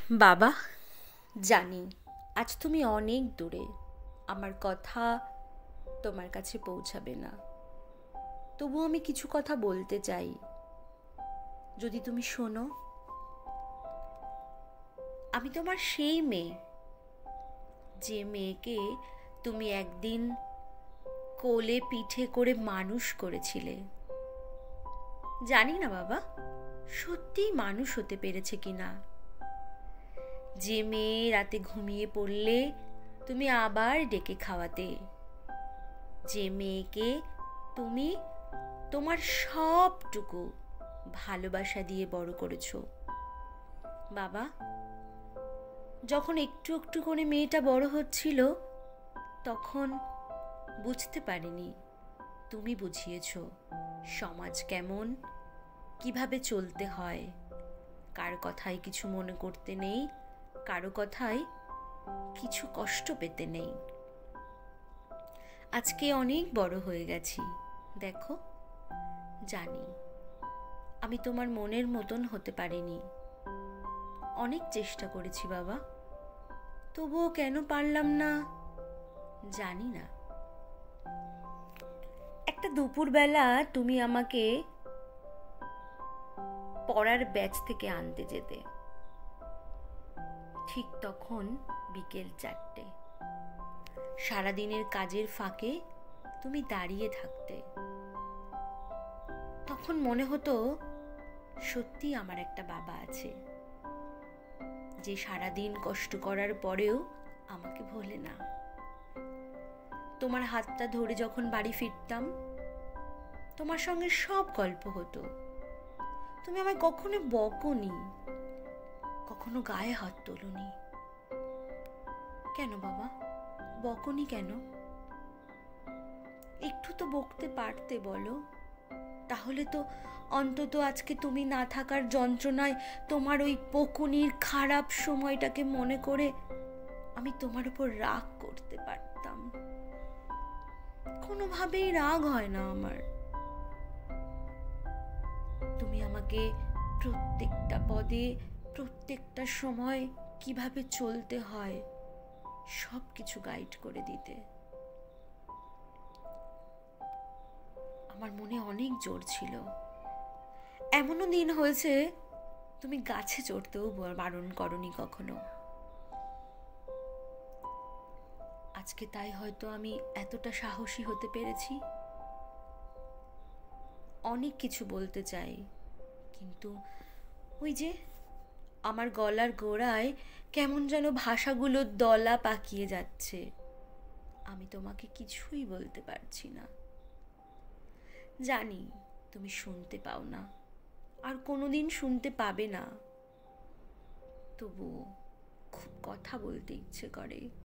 বাবা, জানি আজ তুমি অনেক দূরে, আমার কথা তোমার কাছে পৌঁছাবে না। তবু আমি কিছু কথা বলতে চাই, যদি তুমি শোনো। আমি তোমার সেই মেয়ে, যে মেয়েকে তুমি একদিন কোলে পিঠে করে মানুষ করেছিলে। জানি না বাবা, সত্যিই মানুষ হতে পেরেছে কিনা। যে মেয়ে রাতে ঘুমিয়ে পড়লে তুমি আবার ডেকে খাওয়াতে, যে মেয়েকে তুমি তোমার সবটুকু ভালোবাসা দিয়ে বড় করেছো। বাবা, যখন একটু একটু করে মেয়েটা বড় হচ্ছিল, তখন বুঝতে পারিনি, তুমি বুঝিয়েছো সমাজ কেমন, কিভাবে চলতে হয়। কার কথায় কিছু মনে করতে নেই, কারো কথায় কিছু কষ্ট পেতে নেই। আজকে অনেক বড় হয়ে গেছি, দেখো। জানি আমি তোমার মনের মতন হতে পারিনি, অনেক চেষ্টা করেছি বাবা, তবুও কেন পারলাম না জানি না। একটা দুপুরবেলা তুমি আমাকে পড়ার ব্যাচ থেকে আনতে যেতে, ঠিক তখন বিকেল 4টে। সারাদিনের কাজের ফাঁকে তুমি দাঁড়িয়ে থাকতে। তখন মনে হতো সত্যি আমার একটা বাবা আছে, যে সারাদিন কষ্ট করার পরেও আমাকে ভোলে না। তোমার হাতটা ধরে যখন বাড়ি ফিরতাম, তোমার সঙ্গে সব গল্প হতো। তুমি আমায় কখনো বকোনি, কখনো গায়ে হাত তোলনি। কেন বাবা, বকোনি কেন? একটু তো বকতে পারতে, বলো। তাহলে তো অন্তত আজকে তুমি না থাকার যন্ত্রণায় তোমার ওই বকুনির খারাপ সময়টাকে মনে করে আমি তোমার উপর রাগ করতে পারতাম। কোনোভাবেই রাগ হয় না আমার। তুমি আমাকে প্রত্যেকটা পদে, প্রত্যেকটা সময় কিভাবে চলতে হয় সব কিছু গাইড করে দিতে। আমার মনে অনেক জোর ছিল। এমনও দিন হয়েছে তুমি গাছে চড়তেও বারণ করনি কখনো। আজকে তাই হয়তো আমি এতটা সাহসী হতে পেরেছি। অনেক কিছু বলতে চাই, কিন্তু ওই যে আমার গলার গোড়ায় কেমন যেন ভাষাগুলো দলা পাকিয়ে যাচ্ছে। আমি তোমাকে কিছুই বলতে পারছি না। জানি তুমি শুনতে পাও না, আর কোনোদিন শুনতে পাবে না। তবুও খুব কথা বলতে ইচ্ছে করে।